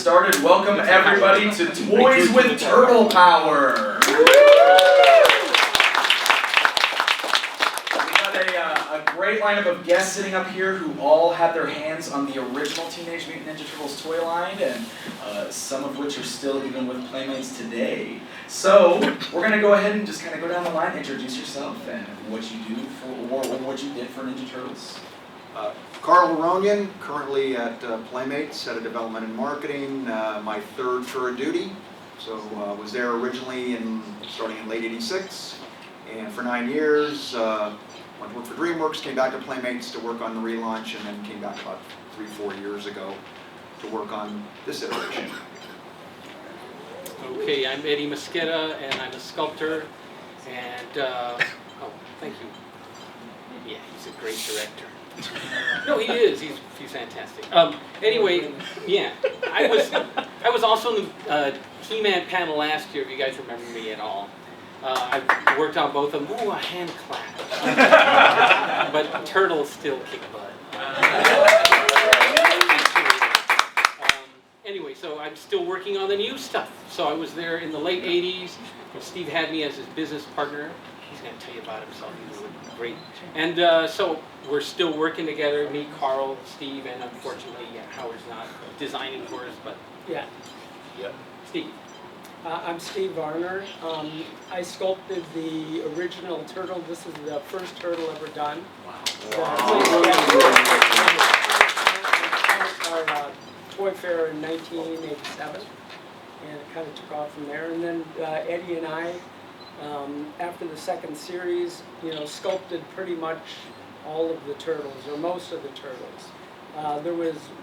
started. Welcome everybody to Toys with Turtle Power. We got a great lineup of guests sitting up here who all had their hands on the original Teenage Mutant Ninja Turtles toy line, and some of which are still even with Playmates today. So we're going to go ahead and just kind of go down the line, introduce yourself and what you do for, or what you did for Ninja Turtles. Karl Aaronian, currently at Playmates, Head of Development and Marketing, my third tour of duty. So was there originally starting in late '86, and for 9 years, went to work for DreamWorks, came back to Playmates to work on the relaunch, and then came back about 3-4 years ago to work on this iteration. Okay, I'm Eddy Mosqueda, and I'm a sculptor, and, oh, thank you. Yeah, he's a great director. No, he is. He's fantastic. Anyway, yeah, I was also in the He-Man panel last year, if you guys remember me at all. I worked on both of them. Ooh, a hand clap. But Turtles still kick butt. Anyway, so I'm still working on the new stuff. So I was there in the late '80s. Steve had me as his business partner. He's going to tell you about himself. He was great. And so we're still working together, me, Karl, Steve, and unfortunately, Howard's not designing for us, but yeah. Yep. Steve. I'm Steve Varner. I sculpted the original turtle. This is the first turtle ever done. Wow. Our toy fair in 1987, and it kind of took off from there. And then Eddy and I, after the second series, sculpted pretty much all of the turtles, or most of the turtles.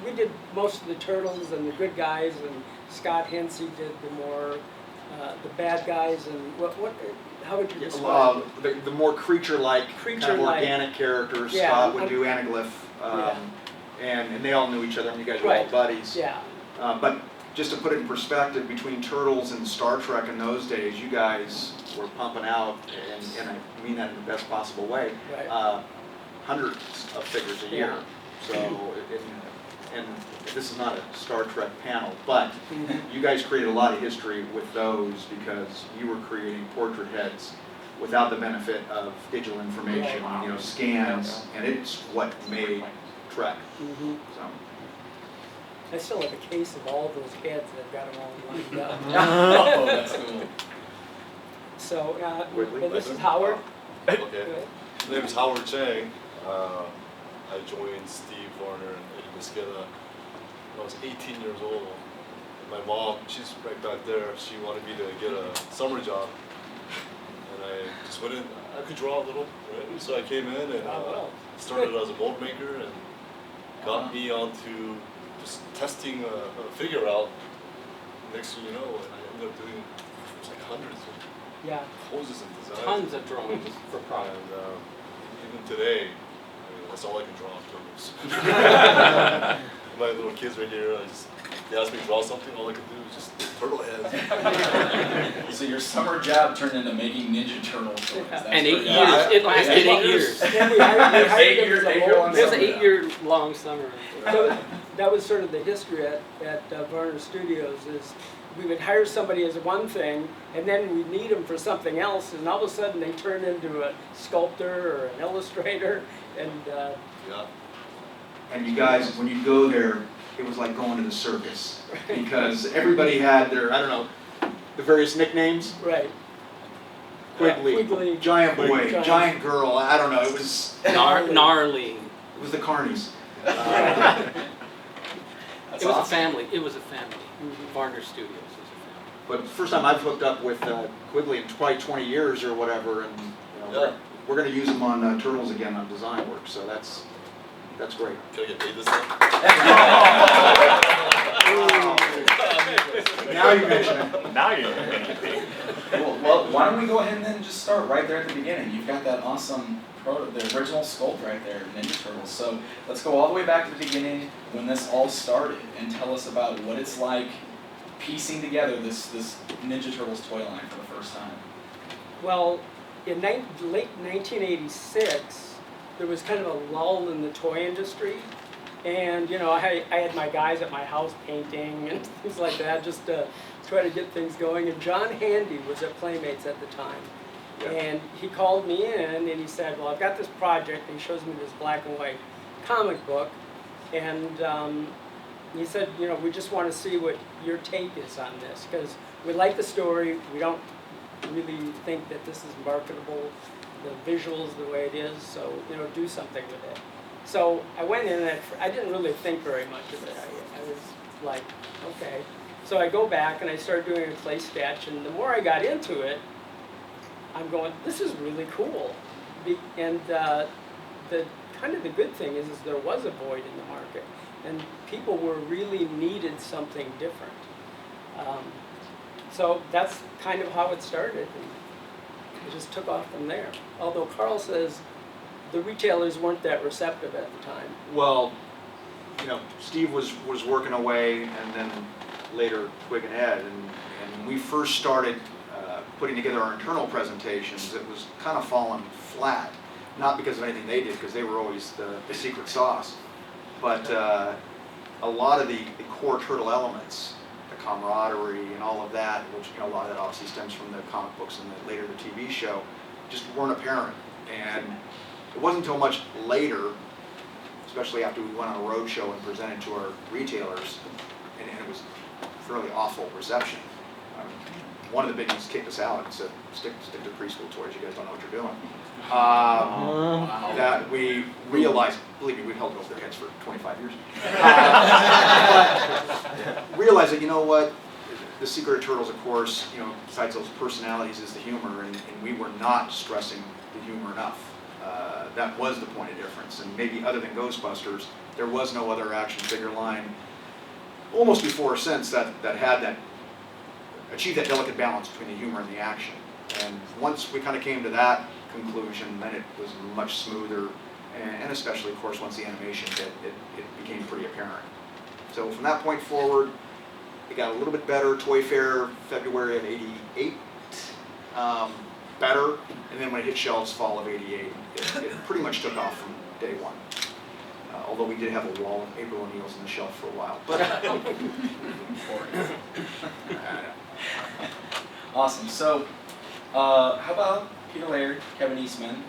We did most of the turtles and the good guys, and Scott Hensey did the more, the bad guys, and how would you describe it? The more creature-like, kind of organic characters. Yeah, Scott would do Anaglyph, and they all knew each other. I mean, you guys were all buddies. Yeah. But just to put it in perspective, between Turtles and Star Trek in those days, you guys were pumping out, and I mean that in the best possible way, hundreds of figures a year. So, and this is not a Star Trek panel, but you guys created a lot of history with those because you were creating portrait heads without the benefit of digital information, scans, and it's what made Trek. So. I still have a case of all those heads. I've got them all lined up. Oh, that's cool. So, this is Howard. Okay. My name is Howard Chang. I joined Steve Varner and Eddy Mosqueda when I was 18 years old. My mom, she's right back there, she wanted me to get a summer job. And I just went in, I could draw a little, right? So I came in and started as a mold maker, and got me onto just testing a figure out. Next thing you know, and I ended up doing like hundreds of poses and designs. Tons of drawings for product. And even today, that's all I can draw of turtles. My little kids right here, they ask me to draw something, all I can do is just turtle heads. So your summer job turned into making Ninja Turtle toys. And 8 years. It lasted 8 years. It was an 8-year-long summer. That was sort of the history at Varner Studios. Is we would hire somebody as one thing, and then we'd need them for something else, and all of a sudden they turn into a sculptor or an illustrator, and And you guys, when you go there, it was like going to the circus, because everybody had their, I don't know, the various nicknames. Right. Quigley, Giant Boy, Giant Girl, I don't know, it was... Gnarly. It was the carnies. It was a family. It was a family. Varner Studios was a family. But the first time I've hooked up with Quigley in probably 20 years or whatever, and we're going to use them on Turtles again on design work, so that's great. Can I get paid this time? Now you mention it. Now you're getting paid. Well, why don't we go ahead and then just start right there at the beginning. You've got that awesome the original sculpt right there, Ninja Turtles. So let's go all the way back to the beginning when this all started and tell us about what it's like piecing together this Ninja Turtles toy line for the first time. Well, in late 1986, there was kind of a lull in the toy industry, And I had my guys at my house painting and things like that, just to try to get things going. And John Handy was at Playmates at the time. Yeah. And he called me in and he said, well, I've got this project, and he shows me this black and white comic book. And he said, we just want to see what your take is on this, because we like the story. We don't really think that this is marketable, the visuals the way it is, so do something with it. So I went in and I didn't really think very much of it. I was like, okay. So I go back and I started doing a clay sketch, and the more I got into it, I'm going, this is really cool. And the kind of the good thing is there was a void in the market, and people were really needed something different. So that's kind of how it started, and it just took off from there. Although Karl says the retailers weren't that receptive at the time. Well, Steve was working away, and then later Twig and Ed, and when we first started putting together our internal presentations, it was kind of falling flat. Not because of anything they did, because they were always the secret sauce, but a lot of the core Turtle elements, the camaraderie and all of that, which a lot of that obviously stems from the comic books and later the TV show, just weren't apparent. And it wasn't until much later, especially after we went on a road show and presented to our retailers, and it was fairly awful reception. One of the biggies kicked us out and said, stick to preschool toys, you guys don't know what you're doing. That we realized, believe me, we've held it over their heads for 25 years. But realized that, what, the secret of Turtles, of course, besides those personalities, is the humor, and we were not stressing the humor enough. That was the point of difference, and maybe other than Ghostbusters, there was no other action figure line, almost before or since, that achieved that delicate balance between the humor and the action. And once we kind of came to that conclusion, then it was much smoother, and especially, of course, once the animation hit, it became pretty apparent. So from that point forward, it got a little bit better. Toy Fair, February of '88, better, and then when it hit shelves, fall of '88, it pretty much took off from day one. Although we did have a wall of April O'Neil's on the shelf for a while. But Awesome. So, how about Peter Laird, Kevin Eastman?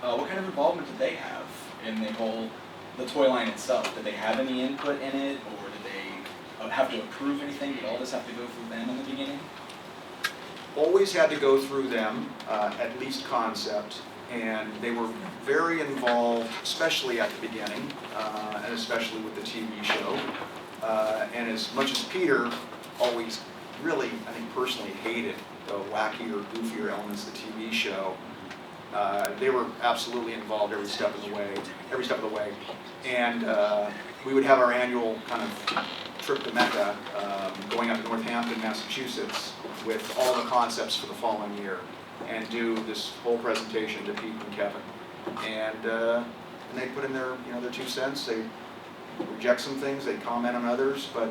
What kind of involvement did they have in the toy line itself? Did they have any input in it, or did they have to approve anything? Did all this have to go through them in the beginning? always had to go through them, at least concept, and they were very involved, especially at the beginning, and especially with the TV show. And as much as Peter always really, I think personally hated the wackier, goofier elements of the TV show, they were absolutely involved every step of the way. And we would have our annual kind of trip to Mecca, going up to Northampton, Massachusetts, with all the concepts for the following year, and do this whole presentation to Pete and Kevin. And they put in their, their 2 cents. They reject some things, they comment on others, but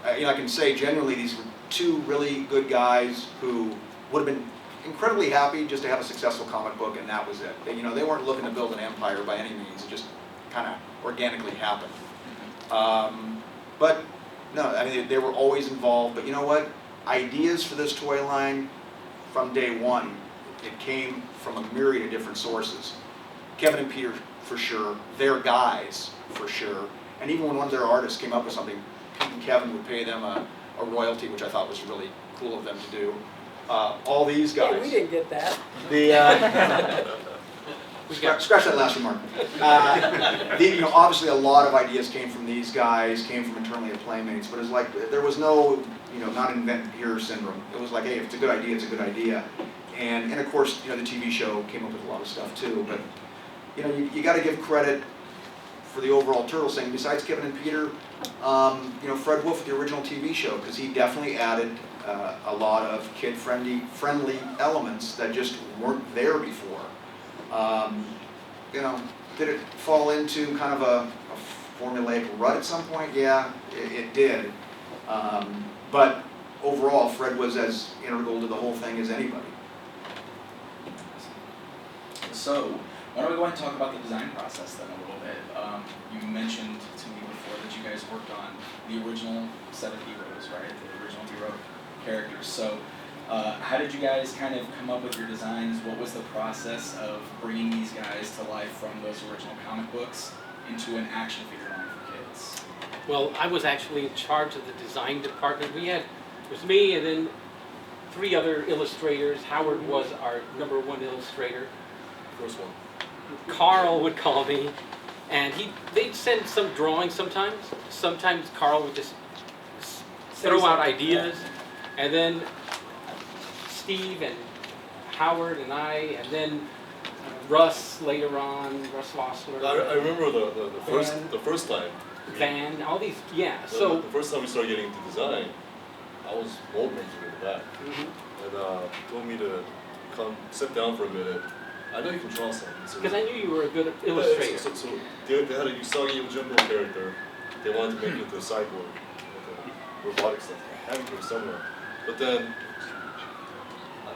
I can say genuinely these were 2 really good guys who would have been incredibly happy just to have a successful comic book, and that was it. They weren't looking to build an empire by any means. It just kind of organically happened. But no, I mean, they were always involved. But you know what? Ideas for this toy line from day one, it came from a myriad of different sources. Kevin and Peter, for sure. Their guys, for sure. And even when one of their artists came up with something, Pete and Kevin would pay them a royalty, which I thought was really cool of them to do. All these guys. Hey, we didn't get that. Scratch that last remark. Obviously a lot of ideas came from these guys, came from internally at Playmates, but it's like there was no, not invent here syndrome. It was like, hey, if it's a good idea, it's a good idea. And of course, the TV show came up with a lot of stuff too. But you got to give credit for the overall Turtles thing. Besides Kevin and Peter, Fred Wolf, the original TV show, because he definitely added a lot of kid-friendly elements that just weren't there before. Did it fall into kind of a formulaic rut at some point? Yeah, it did. But overall, Fred was as integral to the whole thing as anybody. So, Why don't we go ahead and talk about the design process then a little bit? You mentioned to me before that you guys worked on the original set of heroes, right? The original hero characters. So how did you guys kind of come up with your designs? What was the process of bringing these guys to life from those original comic books into an action figure line for kids? Well, I was actually in charge of the design department. It was me and then 3 other illustrators. Howard was our #1 illustrator. First one. Karl would call me, and they'd send some drawings sometimes. Sometimes Karl would just throw out ideas, and then Steve and Howard and I, and then Russ later on, Russ Lossler. I remember the first time. Van, all these, yeah. The So first time we started getting into design, I was mold making in the back, and told me to come sit down for a minute. I know you can draw something. So because I knew you were a good illustrator. So they had a Usagi Yojimbo character. They wanted to make it into a cyborg, like a robotic stuff. I have it here somewhere. But then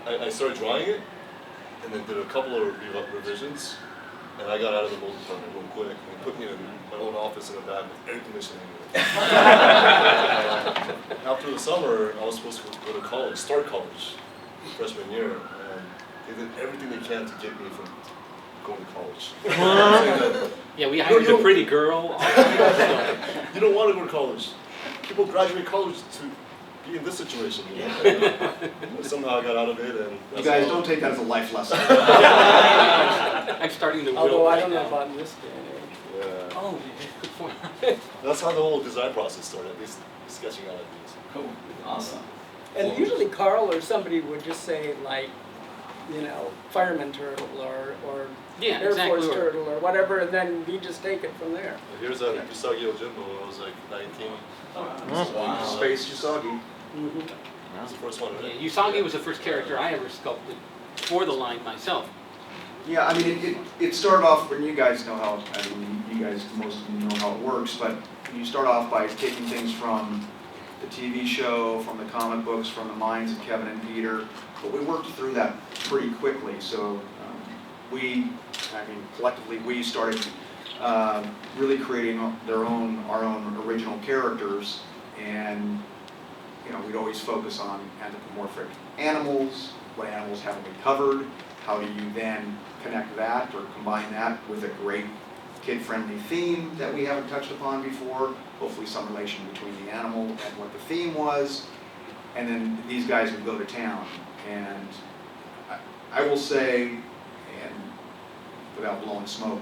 I started drawing it, and then did a couple of revisions, and I got out of the mold department real quick and put me in my own office in the back with air conditioning. After the summer, I was supposed to go to college, start college, freshman year, and they did everything they can to get me from going to college. Yeah, we hired a pretty girl. You don't want to go to college. People graduate college to be in this situation. You know? Somehow I got out of it, and You guys don't take that as a life lesson. I'm starting to will Although I right don't know now. about in this day and age. Yeah. Oh, good point. That's how the whole design process started, at least sketching out ideas. Cool. Awesome. And usually Karl or somebody would just say like, fireman turtle or Yeah, Air exactly. Force turtle or whatever, and then you just take it from there. Here's a Usagi Yojimbo when I was like 19. Wow. Space Usagi. That was the first one, right? Yeah, Usagi was the first character I ever sculpted for the line myself. Yeah, I mean, it started off when you guys know how, you guys, most of you know how it works, but you start off by taking things from the TV show, from the comic books, from the minds of Kevin and Peter, but we worked through that pretty quickly, so collectively we started really creating our own original characters, and we'd always focus on anthropomorphic animals. What animals haven't we covered? How do you then connect that or combine that with a great kid-friendly theme that we haven't touched upon before? Hopefully some relation between the animal and what the theme was. And then these guys would go to town. And I will say, and without blowing smoke,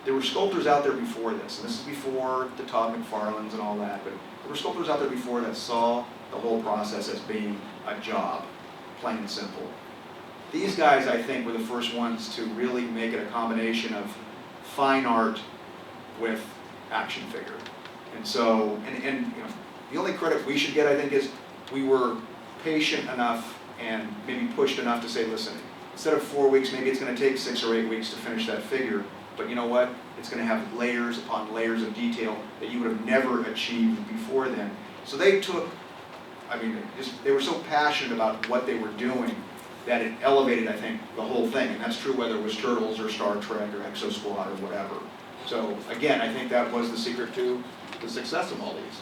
there were sculptors out there before this, and this is before the Todd McFarlanes and all that, but there were sculptors out there before that saw the whole process as being a job, plain and simple. These guys, I think, were the first ones to really make it a combination of fine art with action figure. And so, and the only credit we should get, I think, is we were patient enough and maybe pushed enough to say, listen, instead of 4 weeks, maybe it's going to take 6 or 8 weeks to finish that figure. But you know what? It's going to have layers upon layers of detail that you would have never achieved before then. So they took, they were so passionate about what they were doing that it elevated, I think, the whole thing. And that's true whether it was Turtles or Star Trek or Exo Squad or whatever. So again, I think that was the secret to the success of all these.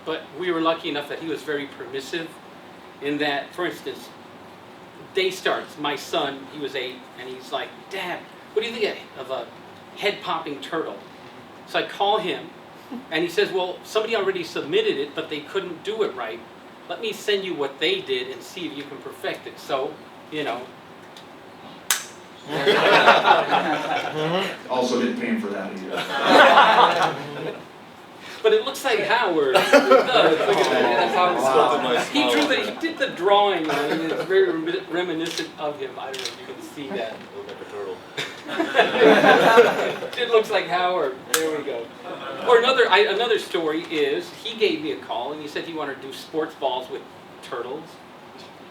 But we were lucky enough that he was very permissive in that, for instance, day starts, my son, he was 8, and he's like, Dad, what do you think of a head-popping turtle? So I call him, and he says, well, somebody already submitted it, but they couldn't do it right. Let me send you what they did and see if you can perfect it. So, Also didn't pay him for that either. But it looks like Howard. It does. Look at that. That's how it's Wow. he did the drawing on it, and it's very reminiscent of him. I don't know if you can see that. Look like a turtle. It looks like Howard. There we go. Or another story is he gave me a call and he said he wanted to do sports balls with turtles,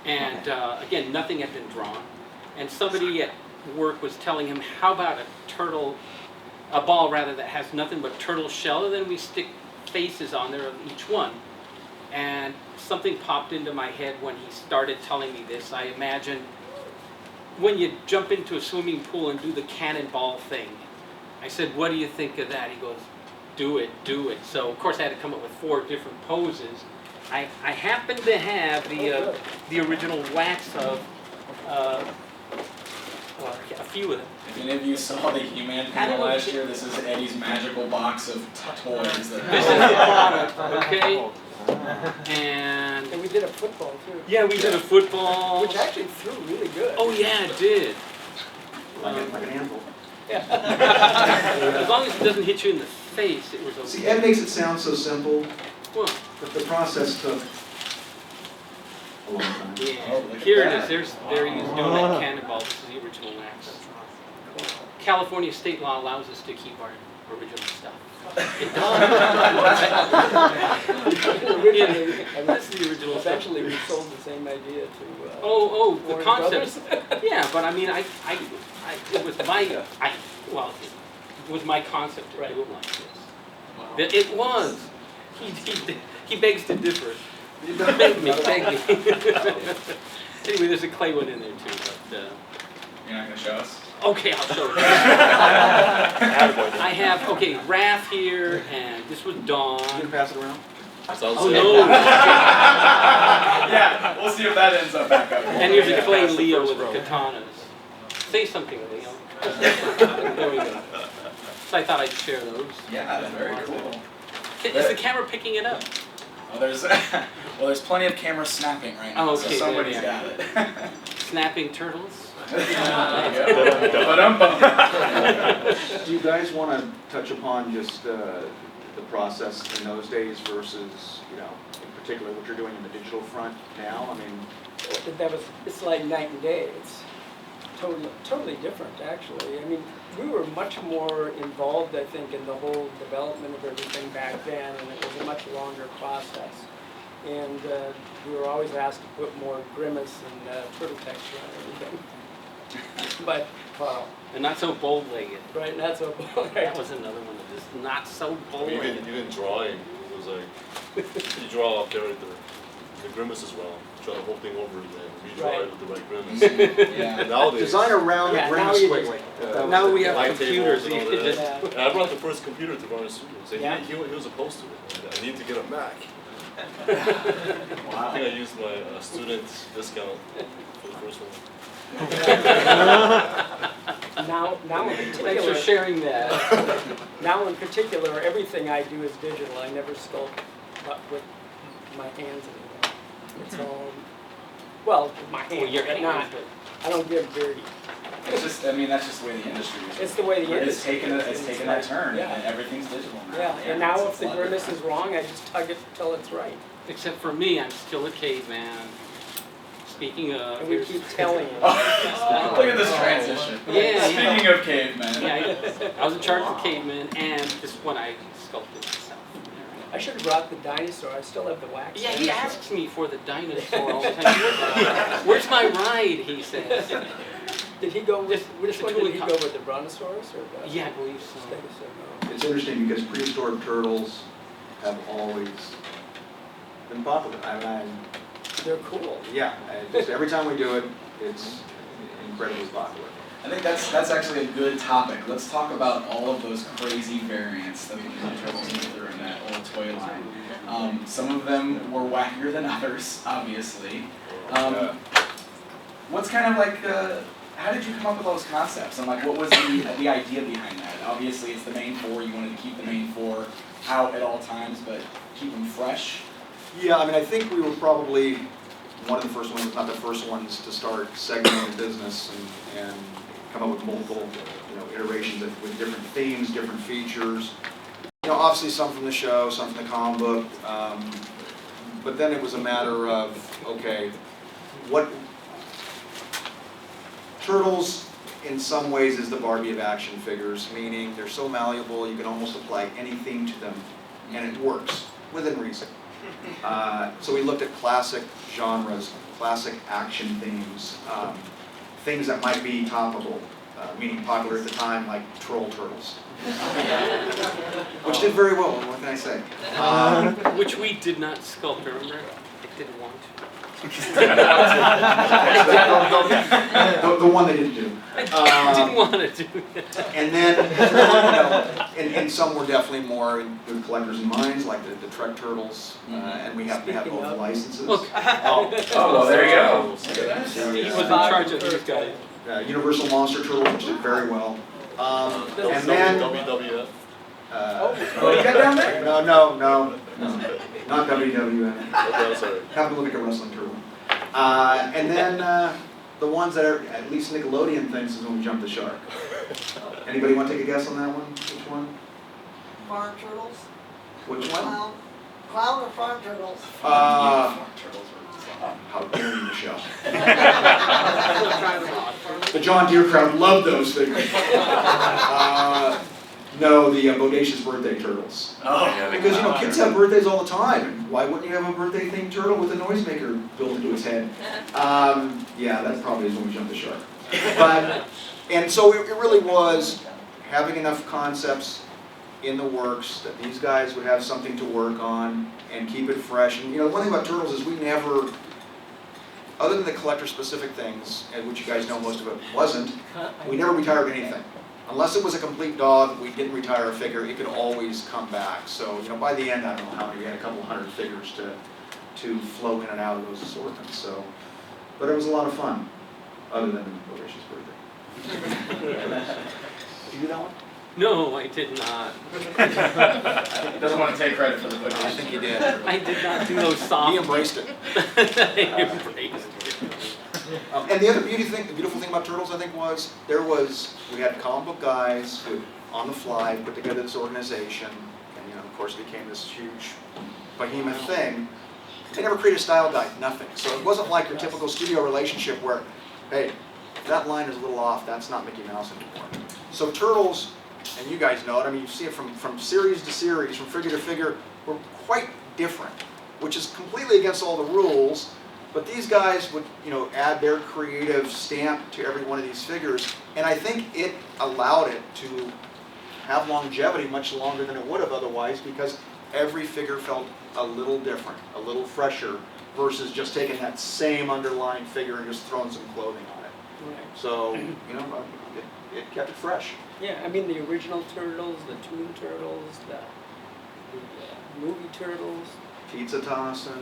and again nothing had been drawn, and somebody at work was telling him, how about a ball rather that has nothing but turtle shell, and then we stick faces on there of each one. And something popped into my head when he started telling me this. I imagined when you jump into a swimming pool and do the cannonball thing. I said, what do you think of that? He goes, do it, do it. So of course I had to come up with 4 different poses. I happen to have the original wax of a few of them. If any of you saw the He-Man panel last year, this is Eddie's magical box of toys. This is the product, okay? And we did a football too. yeah, we did a football. Which actually threw really good. Oh yeah, it did. Like an anvil. As long as it doesn't hit you in the face, it was okay. See, Ed makes it sound so simple, Well, but the process took a long time. yeah. Oh, look at Here that. it is. There he is doing that cannonball. This is the original wax. California state law allows us to keep our original stuff. It does. Originally, Yeah, that's the original stuff. eventually we sold the same idea to. Oh, the Warner concept. Brothers. Yeah, but I mean, it was my, well, it was my concept to do it like this. Wow. It was. He begs to differ. Beg me. Anyway, there's a clay one in there too, but, You're not going to show us? okay, I'll show you. I have, okay, Raph here, and this was You can Dawn. pass it around? Sounds Oh, like no. Yeah, we'll see if that ends up back up. And here's a Yeah, clay that's the Leo first with the row. katanas. Say something, Leo. There we go. So I thought I'd share those. Yeah, that's very cool. Is the camera picking it up? Well, there's plenty of cameras snapping right now, Oh, so okay, somebody's there got we it. Snapping turtles? Do you guys want to touch upon just the process in those days versus, you know, in particular what you're doing in the digital front now? I mean, It's like night and day. It's totally different, actually. I mean, we were much more involved, I think, in the whole development of everything back then, and it was a much longer process. And we were always asked to put more grimace and turtle texture on everything. But, And not so bold-legged. right, not so. That was another one that is not so bold-legged. even drawing, it was like, you draw a character, the grimace as well, try the whole thing over and then redraw Right. it with the right grimace. Yeah. And nowadays, design around the Yeah, now grimace you quickly. Now we have light computers. tables and all You that. just- And I brought the first computer to Varner Studios, and Yeah. he was opposed to it. I need to get a Mac. I Wow. think I used my student discount for the first one. Now in Thanks for particular, sharing that. now in particular, everything I do is digital. I never sculpt with my hands anymore. It's all, well, with my Well, hands, your but not, hands, but I don't get dirty. It's just, I mean, that's just the way the industry is. It's the way the It's industry taken, is. it's It's taken like- that turn, yeah. and everything's digital now. Yeah, and now it's if the a lot grimace different. is wrong, I just tug it till it's right. except for me, I'm still a caveman. Speaking of, And we here's- keep telling you. Oh, look at this transition. Yeah, Speaking of cavemen. yeah, I was in charge of cavemen, and this one I sculpted myself. I should have brought the dinosaur. I still have the wax. Yeah, he asks me for the dinosaur all the time. Where's my ride? He says. Did he go with, which It's a one did he tule go with, the brontosaurus or the? Yeah, I believe so. Stegosaurus? It's interesting because prehistoric turtles have always been popular. They're cool. Yeah, just every time we do it, it's incredibly popular. I think that's actually a good topic. Let's talk about all of those crazy variants that the Ninja Turtles went through in that old toy line. Some of them were wackier than others, obviously. What's kind of like, how did you come up with those concepts? And like, what was the idea behind that? Obviously, it's the main 4. You wanted to keep the main 4 out at all times, but keep them fresh. Yeah, I mean, I think we were probably one of the first ones, if not the first ones, to start segmenting the business and come up with multiple, iterations with different themes, different features. Obviously some from the show, some from the comic book, but then it was a matter of, okay, Turtles in some ways is the Barbie of action figures, meaning they're so malleable you can almost apply anything to them, and it works within reason. So we looked at classic genres, classic action themes, things that might be topical, meaning popular at the time, like Troll Turtles, which did very well. What can I say? Which we did not sculpt, remember? I didn't want to. The one they didn't do. I didn't want to do that. And then, and some were definitely more in good collectors in minds, like the Trek Turtles, and we happen to have both licenses. Look, Oh, well, there you go. Steve was in charge of these guys. Universal Monster Turtles, which did very well. And then, WWF. Oh, you got down there? no, not WWF. Okay, sorry. Have to look at the wrestling turtle. And then the ones that are at least Nickelodeon thinks is when we jump the shark. Anybody want to take a guess on that one? Which one? Farm turtles? Which one? Clown or farm turtles? How dare you, Michelle? The John Deere crowd loved those figures. No, the Bodacious Birthday Turtles. Oh, yeah. Because, kids have birthdays all the time, and why wouldn't you have a birthday-themed turtle with a noisemaker built into its head? Yeah, that probably is when we jumped the shark. And so it really was having enough concepts in the works that these guys would have something to work on and keep it fresh. And, one thing about Turtles is we never, other than the collector-specific things, and which you guys know most of it wasn't, we never retired anything. Unless it was a complete dog, we didn't retire a figure, it could always come back. So, by the end, I don't know how many, we had a couple hundred figures to flow in and out of those assortments. So, but it was a lot of fun, other than Bodacious Birthday. Did you do that one? No, I did not. Doesn't want to take credit for the book. I think you did. I did not do those soft. He embraced it. I embraced it. And the other beautiful thing about Turtles, I think, was we had comic book guys who, on the fly, put together this organization, and of course, it became this huge behemoth thing. They never created a style guide, nothing. So it wasn't like your typical studio relationship where, hey, if that line is a little off, that's not Mickey Mouse anymore. So Turtles, and you guys know it, I mean, you see it from series to series, from figure to figure, were quite different, which is completely against all the rules. But these guys would, add their creative stamp to every one of these figures, and I think it allowed it to have longevity much longer than it would have otherwise, because every figure felt a little different, a little fresher, versus just taking that same underlying figure and just throwing some clothing on it. Right. So, it kept it fresh. Yeah, I mean the original Turtles, the Toon Turtles, the movie Turtles. Pizza tossing,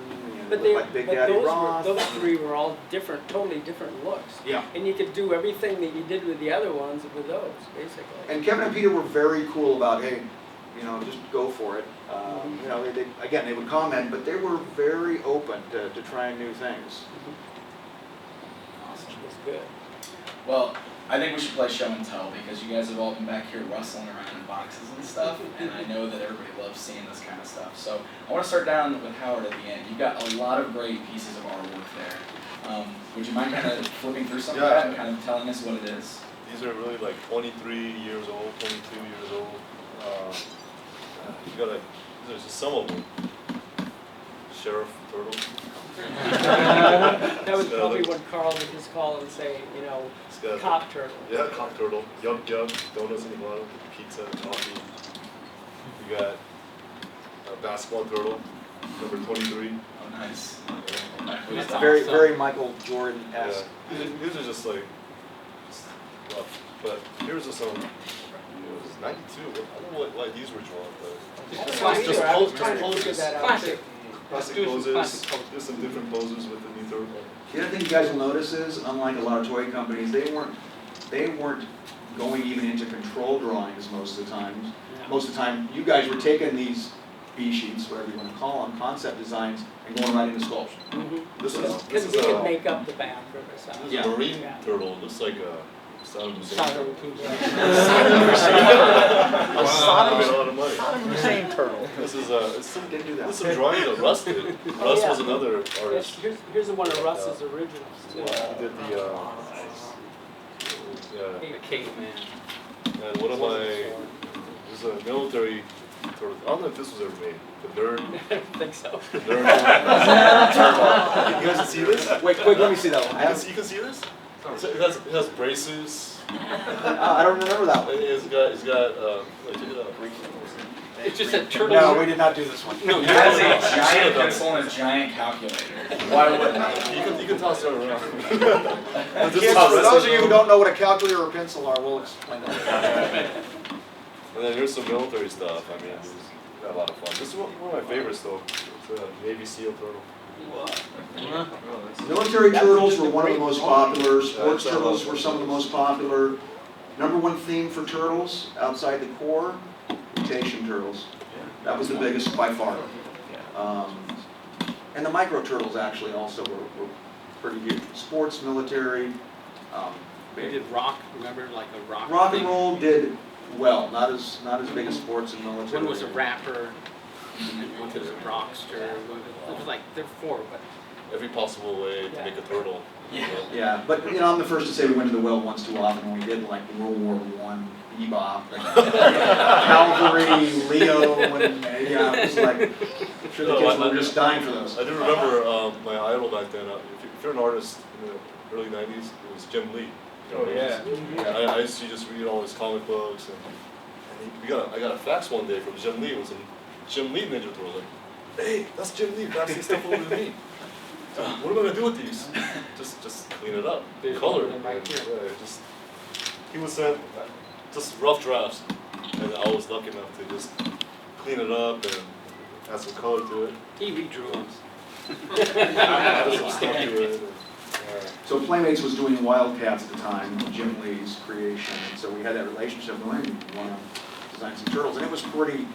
But like Big Daddy Roth. those three were all different, totally different looks. Yeah. And you could do everything that you did with the other ones with those, basically. And Kevin and Peter were very cool about, hey, just go for it. They would comment, but they were very open to trying new things. Awesome. That's good. Well, I think we should play show and tell because you guys have all been back here rustling around in boxes and stuff, and I know that everybody loves seeing this kind of stuff. So I want to start down with Howard at the end. You've got a lot of great pieces of artwork there. Would you mind kind of flipping through some of that and kind of telling us what it is? These are really like 23 years old, 22 years old. These are just some of them. Sheriff Turtle. That was probably what Carl would just call and say, cop turtle. Yeah, cop turtle. Yup, donuts in the bottom, pizza, coffee. We got a basketball turtle, number 23. Oh, nice. It's very, very Michael Jordan-esque. Yeah. These are just like rough. But here's some. It was 92. I don't know why these were drawn, but Just poses. Classic. Classic Do some poses. classic poses. There's some different poses with the new turtle. The other thing you guys will notice is, unlike a lot of toy companies, they weren't going even into control drawings most of the time. Yeah. Most of the time, you guys were taking these B sheets, whatever you want to call them, concept designs, and going right into sculpture. This Because is we could a make up the back for this. Yeah. marine Yeah. turtle. Looks like a Saddam Hussein Saddam turtle. Hussein. Wow. A lot of money. Same turtle. This is some Didn't do that. this is some drawing of Russ did. Russ yeah. was another artist. Here's one of Russ's originals, too. He did the The caveman. and one of my there's a military turtle. I don't know if this was ever made. The nerd. I don't think so. The nerd. You guys see this? Wait, quick, let me see that one. You can see this? It has braces. I don't remember that one. It's got check it out. It's just a turtle. No, we did not do this one. No, It has a giant pencil and a giant calculator. Why wouldn't I? You can toss it around. Kids, for those of you who don't know what a calculator or a pencil are, we'll explain that. And then here's some military stuff. I mean, we had a lot of fun. This is one of my favorites though. It's a Navy SEAL turtle. Military turtles were one of the most popular. Sports turtles were some of the most popular. #1 theme for turtles outside the core, mutation turtles. That was the biggest by far. And the micro turtles actually also were pretty huge. Sports, military. They did rock, remember, like a rock Rock thing? and roll did well, not as big as sports and military. One was a rapper, and one was a rockster. It was like, they're four, but Every possible way to make a turtle. Yeah. Yeah, but I'm the first to say we went to the well once too often when we did like World War I, Bebop, Calvary, Leo, and yeah, it was like, I'm sure the kids were just dying for those. I do remember my idol back then. If you're an artist in the early '90s, it was Jim Lee. Oh yeah. I used to just read all his comic books, and I got a fax one day from Jim Lee. It was a Jim Lee Ninja Turtle. Like, hey, that's Jim Lee faxing stuff over to me. So, what am I gonna do with these? Just clean it up, color it. He would send just rough drafts, and I was lucky enough to just clean it up and add some color to it. he redrew them. Add some stuff to it. So Playmates was doing Wildcats at the time, Jim Lee's creation, and so we had that relationship going. We want to design some turtles, and it was pretty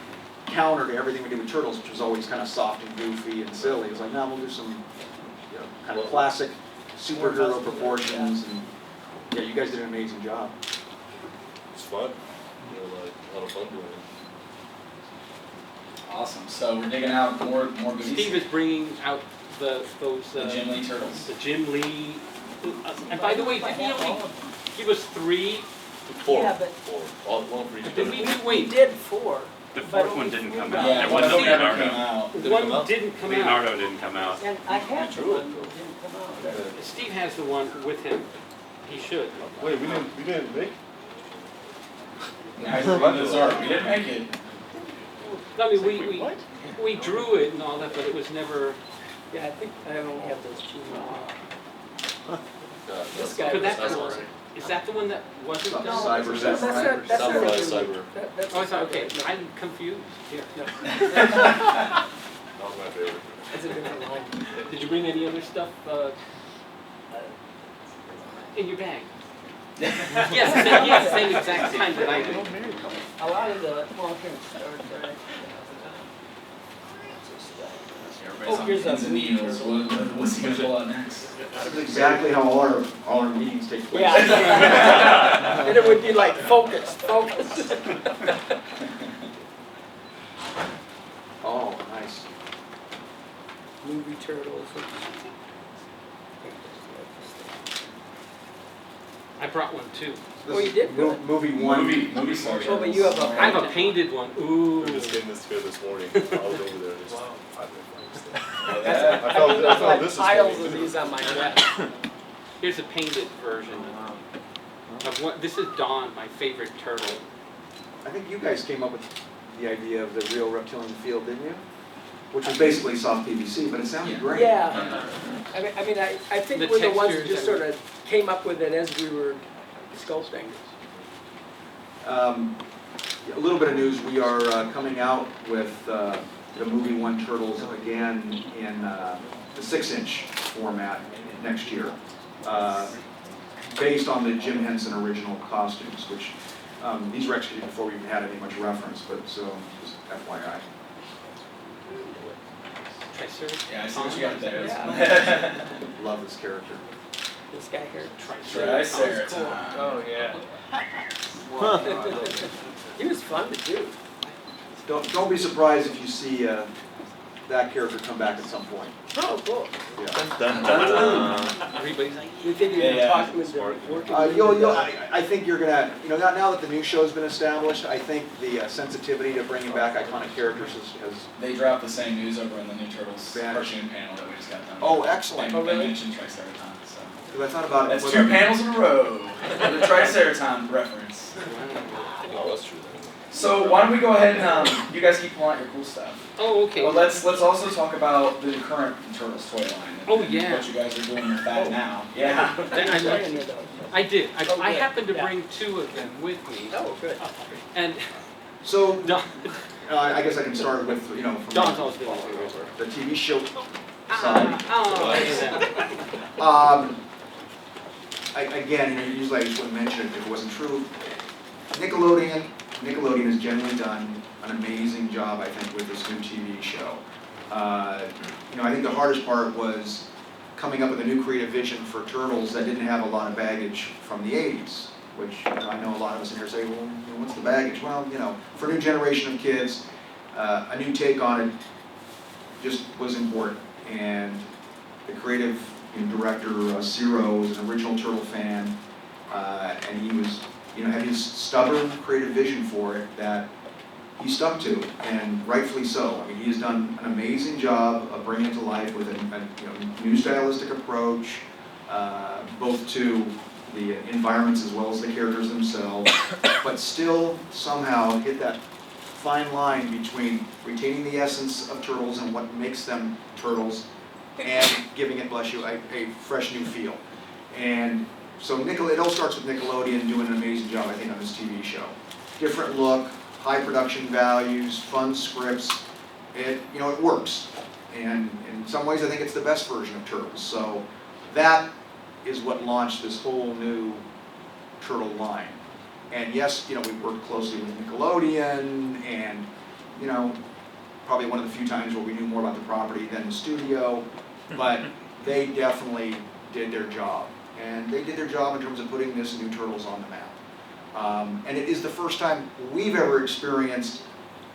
counter to everything we did with turtles, which was always kind of soft and goofy and silly. It was like, no, we'll do some kind of classic superhero proportions, and yeah, you guys did an amazing job. It's fun. Like a lot of fun doing it. Awesome. So we're digging out more goodies. Steve is bringing out those The Jim Lee turtles. the Jim Lee. And by the way, did he only give us 3? Four. Yeah, but- Four. All, one for each Did we turtle. do, We wait, did 4. The but fourth only one didn't 3 come were- out. Yeah, There one wasn't of them never Leonardo. came out. Did it come one out? didn't come out. Leonardo didn't come out. And I had the Drew it. one that didn't come out. Steve has the one with him. He should. Wait, we didn't make. Nice. We didn't make it. I mean, we drew it and all that, but it was never. Yeah, I think I only have those 2. This guy But was that's cool. is that the one that wasn't Some done? cyber That's samurai. that's Samurai not- Cyber. That's Oh, it's not okay. good. I'm confused. Here. That was my favorite. That's a different line. Did you bring any other stuff in your bag? yes, same exact time that I did. A lot of the long-term stars Everybody's on here's pins a and movie needles. turtle. What's he gonna pull out next? That's exactly how all our meetings take place. Yeah. And it would be like focus. Oh, nice. Movie turtles. I brought one too. Oh, you did? Movie 1. Movie star. Oh, but you have a- I have a painted one. Ooh. We just getting this together this morning. I was over there. Just, Yeah. I found this is piles funny. of these on my desk. Here's a painted version of what. This is Dawn, my favorite turtle. I think you guys came up with the idea of the real reptilian field, didn't you? Which was basically soft PVC, but it sounded great. Yeah. I mean, I think The we're the ones that textures just and- sort of came up with it as we were sculpting. A little bit of news, we are coming out with the movie 1 Turtles again in the 6-inch format next year, based on the Jim Henson original costumes, which these were executed before we even had any much reference, but so just FYI. Triceratops. Yeah, I see what you got there. Yeah. Love this character. This guy here. Triceratops. Oh yeah. He was fun to do. Don't be surprised if you see that character come back at some point. Oh, cool. Yeah. Everybody's like, We think Yeah, you're yeah. talking with the working. I think you're gonna, now that the new show's been established, I think the sensitivity to bringing back iconic characters has. They dropped the same news over in the new Turtles Vanished. cartoon panel that we just got done. Oh, excellent. They, Oh, really? they mentioned Triceratops. So. Because I thought about it. That's 2 panels in a row. The Triceratops reference. Oh, that's true. So why don't we go ahead and you guys keep pulling out your cool stuff. Oh, okay. Well, let's also talk about the current Turtles toy line. Oh, and yeah. What you guys are doing with that now. Yeah. I did. Oh, I good. happened to Yeah. bring 2 of them with me. Oh, good. And So, Don, I guess I can start with, from Don's always been the TV show side. oh, Again, usually I just wouldn't mention it if it wasn't true. Nickelodeon has generally done an amazing job, I think, with this new TV show. I think the hardest part was coming up with a new creative vision for Turtles that didn't have a lot of baggage from the 80s, which I know a lot of us in here say, well, what's the baggage? Well, for a new generation of kids, a new take on it just was important. And the creative director, Ciro, was an original Turtle fan, and he was, had his stubborn creative vision for it that he stuck to, and rightfully so. I mean, he has done an amazing job of bringing it to life with a new stylistic approach, both to the environments as well as the characters themselves, but still somehow hit that fine line between retaining the essence of Turtles and what makes them Turtles, and giving it, bless you, a fresh new feel. And so it all starts with Nickelodeon doing an amazing job, I think, on this TV show. Different look, high production values, fun scripts. It works. And in some ways, I think it's the best version of Turtles. So that is what launched this whole new Turtle line. And yes, we worked closely with Nickelodeon, and probably one of the few times where we knew more about the property than the studio, but they definitely did their job. And they did their job in terms of putting this new Turtles on the map. And it is the first time we've ever experienced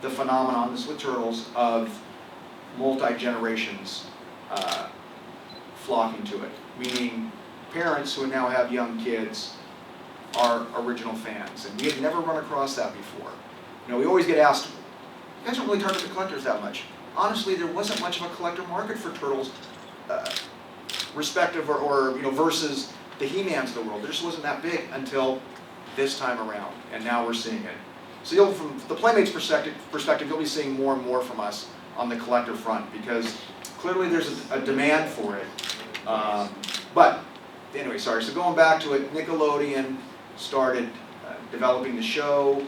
the phenomenon, this with Turtles, of multi-generations flocking to it. Meaning parents who now have young kids are original fans. And we had never run across that before. We always get asked, you guys don't really target the collectors that much. Honestly, there wasn't much of a collector market for Turtles, respective or versus the He-Mans of the world. There just wasn't that big until this time around, and now we're seeing it. So from the Playmates perspective, you'll be seeing more and more from us on the collector front, because clearly there's a demand for it. But anyway, sorry. So going back to it, Nickelodeon started developing the show.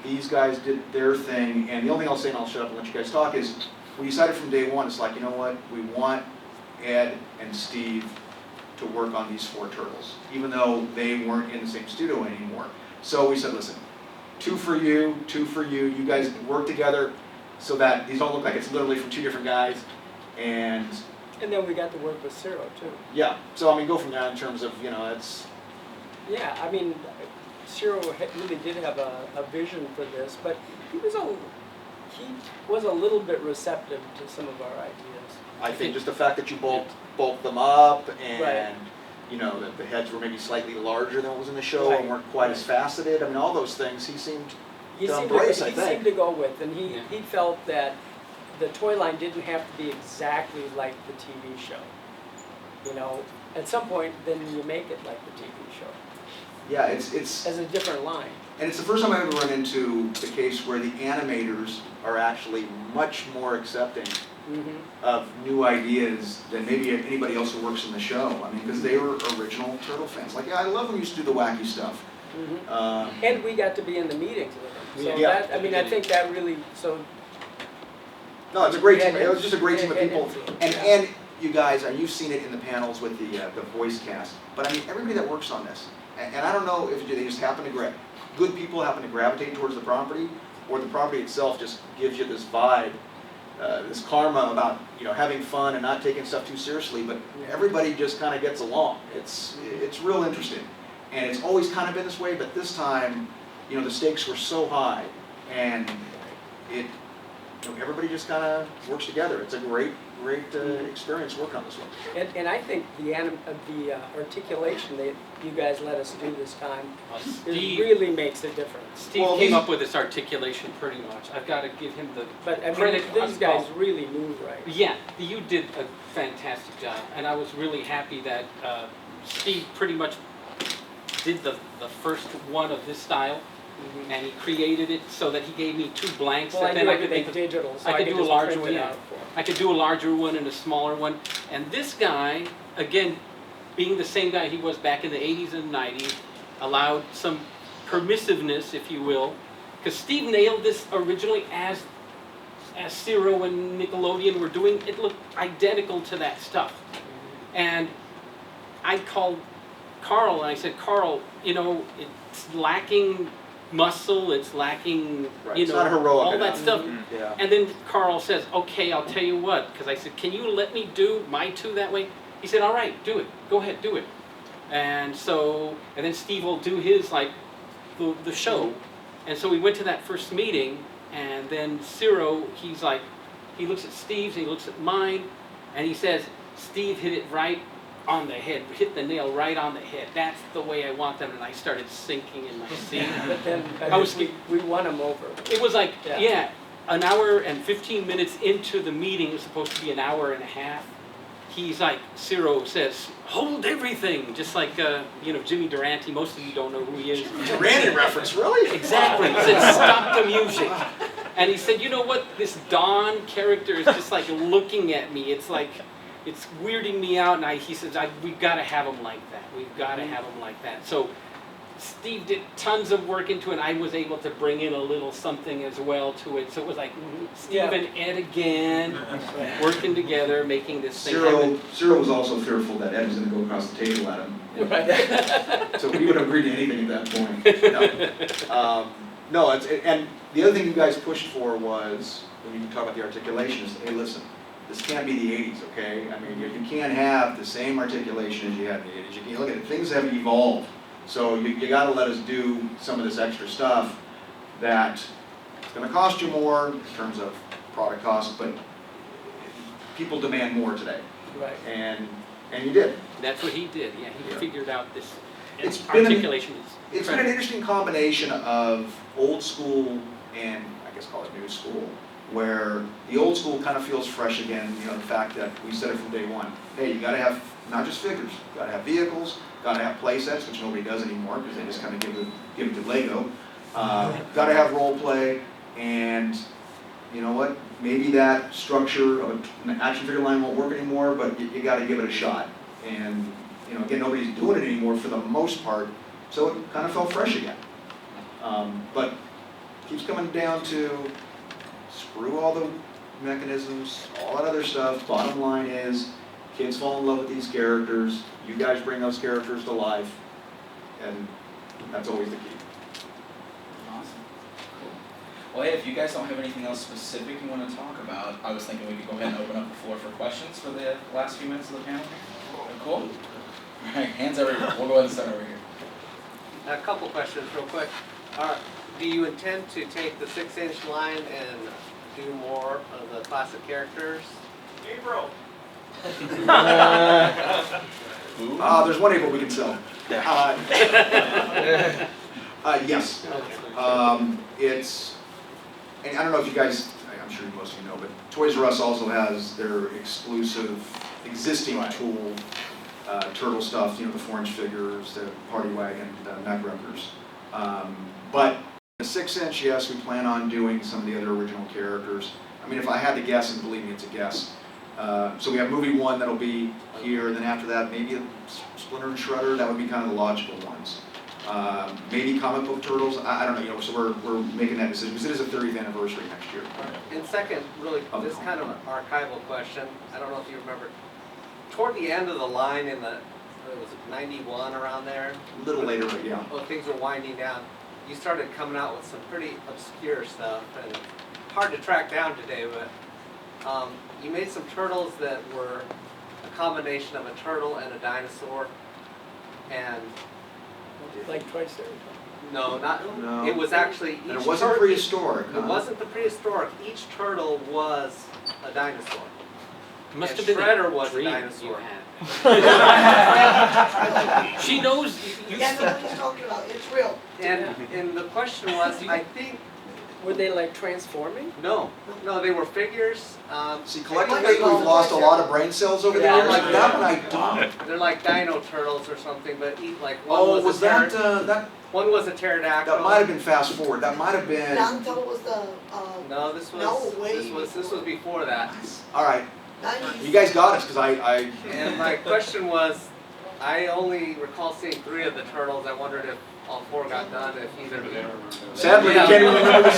These guys did their thing, and the only thing I'll say, and I'll shut up and let you guys talk, is we decided from day one, it's like, you know what, we want Ed and Steve to work on these 4 Turtles, even though they weren't in the same studio anymore. So we said, listen, 2 for you, 2 for you, you guys work together so that these don't look like it's literally from 2 different guys. And then we got to work with Ciro too. yeah, so go from there in terms of, it's... Yeah, Ciro really did have a vision for this, but he was a little bit receptive to some of our ideas. I think just the fact that you bulked them up, and Right. That the heads were maybe slightly larger than what was in the show, Right. and weren't quite as faceted. All those things he seemed He to seemed embrace, to, I he think. seemed to go with, and Yeah. he felt that the toy line didn't have to be exactly like the TV show. At some point, then you make it like the TV show Yeah, it's as a different line. and it's the first time I've ever run into the case where the animators are actually much more accepting of new ideas than maybe anybody else who works in the show. Because they were original Turtle fans. Like, yeah, I love when you used to do the wacky stuff. And we got to be in the meetings with them. So Yeah. I think that really, No, it's a great Yeah, team. It was just a great team of and people. influence, And yeah. and you guys, and you've seen it in the panels with the voice cast. But everybody that works on this, and I don't know if they just happen to good people happen to gravitate towards the property, or the property itself just gives you this vibe, this karma about having fun and not taking stuff too seriously. But everybody just kind of gets along. It's real interesting, and it's always kind of been this way. But this time, the stakes were so high, and everybody just kind of works together. It's a great experience working on this one. and I think the articulation that you guys let us do this time Steve really makes a difference. Steve Well, came up with this articulation pretty much. I've got to give him the But credit. these guys really move right. Yeah, you did a fantastic job, and I was really happy that Steve pretty much did the first one of this style, and he created it so that he gave me 2 blanks Well, I that do then I could everything make digital, so I could do a just larger print one, it yeah. out for 'em. I could do a larger one and a smaller one. And this guy, again, being the same guy he was back in the 80s and 90s, allowed some permissiveness, if you will, because Steve nailed this originally as Ciro and Nickelodeon were doing. It looked identical to that stuff. And I called Karl and I said, Karl, you know, it's lacking muscle, it's lacking, Right. you It's know, not heroic all that enough. stuff. Yeah. And then Karl says, okay, I'll tell you what, because I said, can you let me do my 2 that way? He said, all right, do it, go ahead, do it. And so, and then Steve will do his, like, the show. And so we went to that first meeting, and then Ciro, he's like, he looks at Steve's, and he looks at mine, and he says, Steve hit it right on the head, hit the nail right on the head. That's the way I want them. And I started sinking in my seat. But then, I was- we won them over. It was like, Yeah. yeah, an hour and 15 minutes into the meeting, it was supposed to be an hour and a half. He's like, Ciro says, hold everything, just like, you know, Jimmy Durante. Most of you don't know who he is. Randy reference, really? Exactly. He said, stop the music. And he said, you know what? This Don character is just like looking at me. It's like, it's weirding me out. And he says, we've got to have him like that. We've got to have him like that. So Steve did tons of work into it. I was able to bring in a little something as well to it. So it was like Steve Yeah. and Ed again, working together, making this thing happen. Cyril was also fearful that Ed was going to go across the table at him. Right. So he would have agreed to anything at that point. No, and the other thing you guys pushed for was, when you talk about the articulation, is, hey, listen, this can't be the 80s, okay? I mean, you can't have the same articulation as you had in the 80s. You can look at it, things have evolved. So you got to let us do some of this extra stuff that it's going to cost you more in terms of product cost, but people demand more today, Right. and you did. That's what he did. Yeah, he Yeah. figured out this It's been articulation. It's been an interesting combination of old school and I guess call it new school, where the old school kind of feels fresh again. You know, the fact that we said it from day one. Hey, you got to have not just figures, you got to have vehicles, got to have play sets, which nobody does anymore because they just kind of give it to Lego. Got to have role play, and you know what? Maybe that structure of an action figure line won't work anymore, but you got to give it a shot. And you know, again, nobody's doing it anymore for the most part, so it kind of felt fresh again. But keeps coming down to screw all the mechanisms, all that other stuff. Bottom line is, kids fall in love with these characters. You guys bring those characters to life, and that's always the key. Awesome. Cool. Well, hey, if you guys don't have anything else specific you want to talk about, I was thinking we could go ahead and open up the floor for questions for the last few minutes of the panel. Cool? All right, hands everywhere. We'll go ahead and start over here. A couple questions real quick. Do you intend to take the 6-inch line and do more of the classic characters? April. There's one April we can sell. Yes. It's, and I don't know if you guys, I'm sure most of you know, but Toys R Us also has their exclusive existing tool, turtle stuff, you know, the 4-inch figures, the Party Wagon, the Mech Wreckers. But the 6-inch, yes, we plan on doing some of the other original characters. I mean, if I had to guess, and believe me, it's a guess. So we have movie 1 that'll be here, and then after that, maybe a Splinter and Shredder. That would be kind of the logical ones. Maybe comic book turtles. I don't know. You know, so we're making that decision because it is a 30th anniversary next year. And second, really, this kind of an archival question. I don't know if you remember. Toward the end of the line in the, was it 91 around there? A little later, but yeah. Well, things were winding down. You started coming out with some pretty obscure stuff, and hard to track down today, but you made some turtles that were a combination of a turtle and a dinosaur, and Like Toy Story. no, not, No. it was actually And it each wasn't turtle. prehistoric. It wasn't the prehistoric. Each turtle was a dinosaur. Must And have been Shredder a was a dream dinosaur. you had. She knows you Yeah, no, what he's talking about, it's real. And the question was, I think Were they like transforming? No, they were figures. See, collectively, we've lost a lot of brain cells over the Yeah, years. like That one I don't. They're like dino turtles or something, but like one Oh, was was a that, one was a pterodactyl. that might have been fast forward. That might have been, Nanto was the, No, this was No, way this was before that. all right. 90s. You guys got us, because I And my question was, I only recall seeing 3 of the turtles. I wondered if all 4 got done. If either. sadly, Yeah. I can't even remember the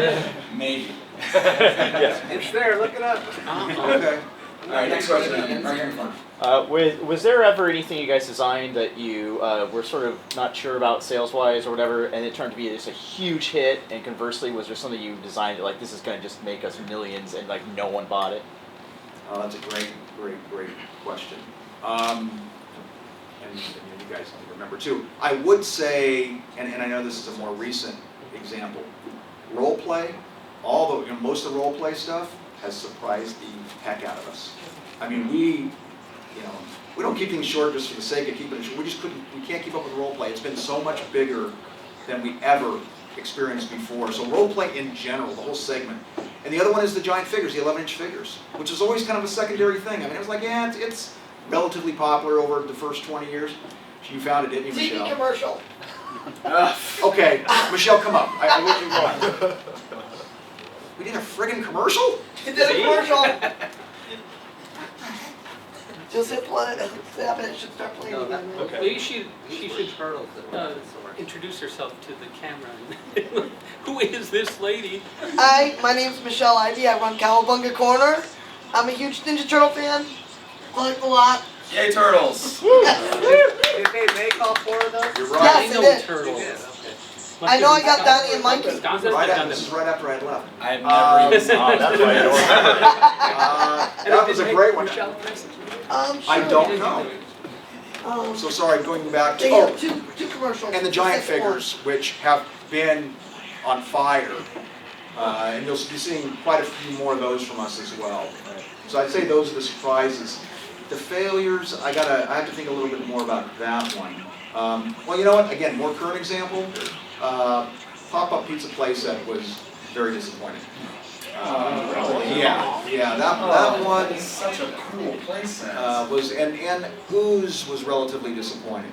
series. Maybe. It's there. Look it up. Okay. All right, next question. Right here in front. Was there ever anything you guys designed that you were sort of not sure about sales-wise or whatever, and it turned to be just a huge hit, and conversely, was there something you designed that, like, this is going to just make us millions, and, like, no one bought it? Oh, that's a great question. And you guys can remember too. I would say, and I know this is a more recent example, role play, most of the role play stuff has surprised the heck out of us. I mean, we don't keep things short just for the sake of keeping it short. We can't keep up with role play. It's been so much bigger than we ever experienced before. So role play in general, the whole segment. And the other one is the giant figures, the 11-inch figures, which is always kind of a secondary thing. I mean, it was like, yeah, it's relatively popular over the first 20 years. You found it, didn't you, TV Michelle? commercial. Okay, Michelle, come up. I want you to go. We did a friggin' commercial? You did a commercial. Just hit play. It should start playing No, again. that- Well, she These should were turtles that were dinosaurs. introduce herself to the camera. Who is this lady? Hi, my name's Michelle Ivy. I run Cowabunga Corner. I'm a huge Ninja Turtle fan. Like a lot. Yay, turtles! Did they make all 4 of those? You're Yes, right. it Dino did. You turtle. did, okay. I know I got Donnie and Mikey. This is right after I had left. I've never Um, even seen Oh, that's why I don't remember. That was a great one. Michelle message me? I Sure. don't know. So sorry, going back to, They have two commercials. and the giant second one. figures, which have been on fire. And you'll be seeing quite a few more of those from us as well. So I'd say those are the surprises. The failures, I have to think a little bit more about that one. Well, you know what? Again, more current example. Pop-up pizza playset was very disappointing. That one It's such a cool playset. was and Ooze was relatively disappointing.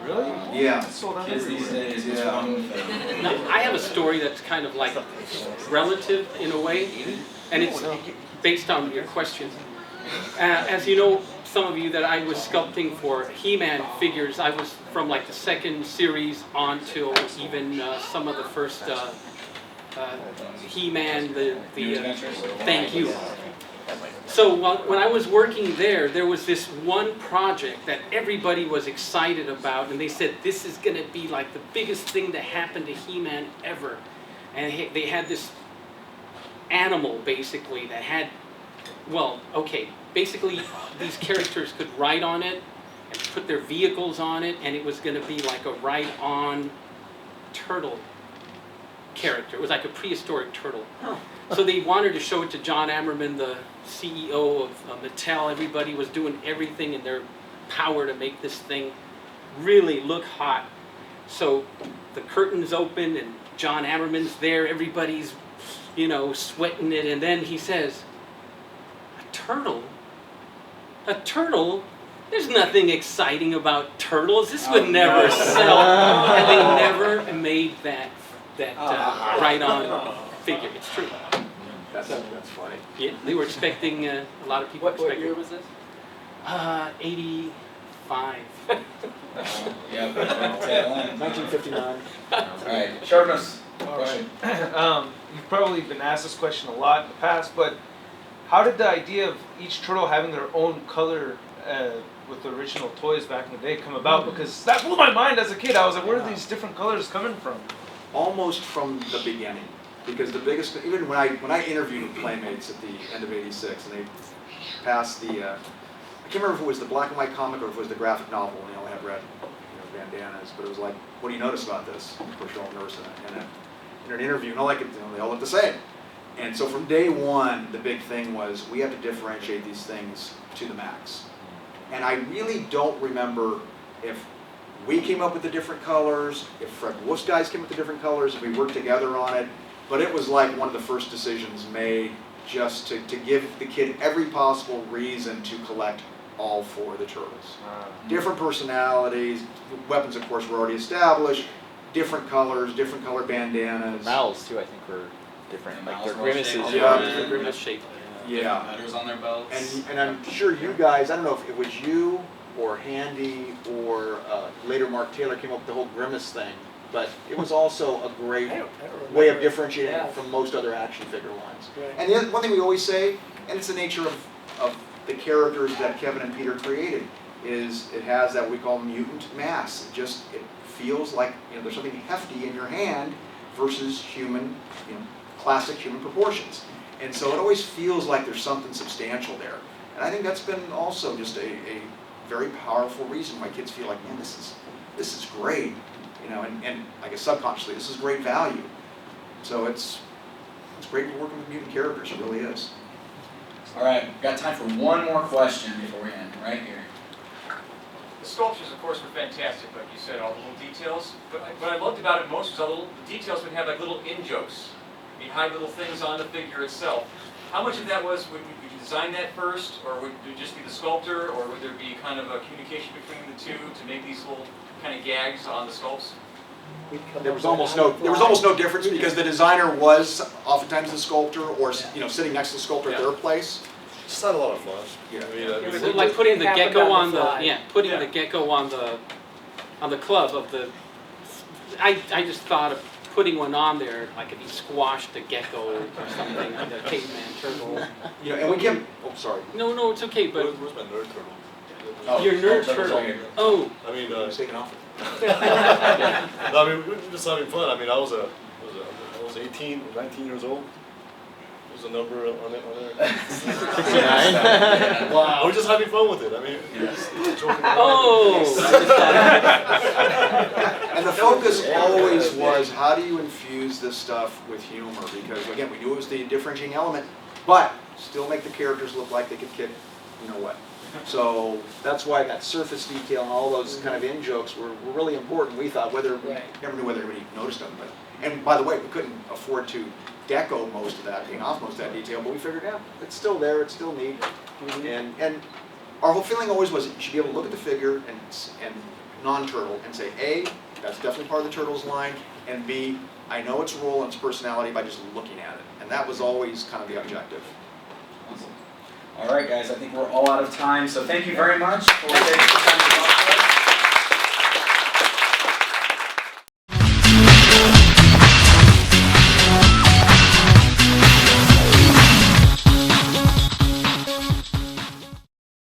Really? Yeah. Kids these days, it's Yeah. one thing. Now, I have a story that's kind of like relative in a way, and it's based on your question. As you know, some of you, that I was sculpting for He-Man figures. I was from like the second series on till even some of the first He-Man, thank you. So when I was working there was this one project that everybody was excited about, and they said this is going to be like the biggest thing to happen to He-Man ever. And they had this animal basically that had, well, okay, basically these characters could ride on it and put their vehicles on it, and it was going to be like a ride-on turtle character. It was like a prehistoric turtle. So they wanted to show it to John Ammerman, the CEO of Mattel. Everybody was doing everything in their power to make this thing really look hot. So the curtains open and John Ammerman's there. Everybody's, sweating it. And then he says, "A turtle? A turtle? There's nothing exciting about turtles. This would never sell." And they never made that ride-on figure. It's true. That's funny. Yeah, they were expecting, a lot of people What expected. year was this? 85. Yeah, but tail end. 1959. Alright, Sharpness. All right. You've probably been asked this question a lot in the past, but how did the idea of each turtle having their own color with the original toys back in the day come about? Because that blew my mind as a kid. I was like, where are these different colors coming from? Almost from the beginning, because the biggest, even when I interviewed Playmates at the end of '86, and they passed the, I can't remember if it was the black and white comic or if it was the graphic novel, and they all had red bandanas, but it was like, what do you notice about this? Of course, you're all nervous in an interview, and all they all look the same. And so from day one, the big thing was we have to differentiate these things to the max. And I really don't remember if we came up with the different colors, if Fred Wolf's guys came up with the different colors, if we worked together on it. But it was like one of the first decisions made just to give the kid every possible reason to collect all 4 of the turtles. Different personalities, weapons of course were already established, different colors, different color bandanas. Mouths too, I think, were different. The Like their mouths were all grimaces shaped were different. different grimace shape. Yeah. Letters on their belts. And I'm sure you guys, I don't know if it was you or Handy or later Mark Taylor came up with the whole grimace thing, but it was also a great I don't way of remember. differentiating Yeah. it from most other action figure lines. Right. And the other, one thing we always say, and it's the nature of the characters that Kevin and Peter created, is it has that we call mutant mass. It feels like, you know, there's something hefty in your hand versus human, you know, classic human proportions. And so it always feels like there's something substantial there. And I think that's been also just a very powerful reason why kids feel like, man, this is great. You know, and I guess subconsciously, this is great value. So it's great working with mutant characters, it really is. All right, got time for one more question before we end, right here. The sculptures, of course, were fantastic, like you said, all the little details. But what I loved about it most was all the details would have like little in-jokes behind little things on the figure itself. How much of that was, would you design that first, or would it just be the sculptor, or would there be kind of a communication between the two to make these little kind of gags on the sculpts? There was almost no difference because the designer was oftentimes the sculptor or, you know, sitting next to the sculptor at their place. Just had a lot of fun. Yeah. I mean, It was Like putting the happened gecko on on the the, fly. yeah, putting Yeah. the gecko on the club of the, I just thought of putting one on there, like if he squashed a gecko or something, like a caveman turtle. You know, and we can, oh, sorry. No, it's okay, but Where's my nerd turtle? Oh, your nerd turtles turtle. right here. Oh, I mean, I was taking off. no, I mean, we were just having fun. I mean, I was 18, 19 years old. There's a number on there. 69. Wow. We're just having fun with it. I mean, just joking around. oh. And the focus always was, how do you infuse this stuff with humor? Because again, we knew it was the differentiating element, but still make the characters look like they could kick, you know what. So that's why that surface detail and all those kind of in-jokes were really important, we thought, whether we never knew whether everybody noticed them. But, and by the way, we couldn't afford to deco most of that, paying off most of that detail, but we figured, yeah, it's still there, it's still neat. And our whole feeling always was you should be able to look at the figure and non-turtle and say, A, that's definitely part of the turtles line, and B, I know its role and its personality by just looking at it. And that was always kind of the objective. Awesome. All right, guys, I think we're all out of time, so thank you very much for taking the time to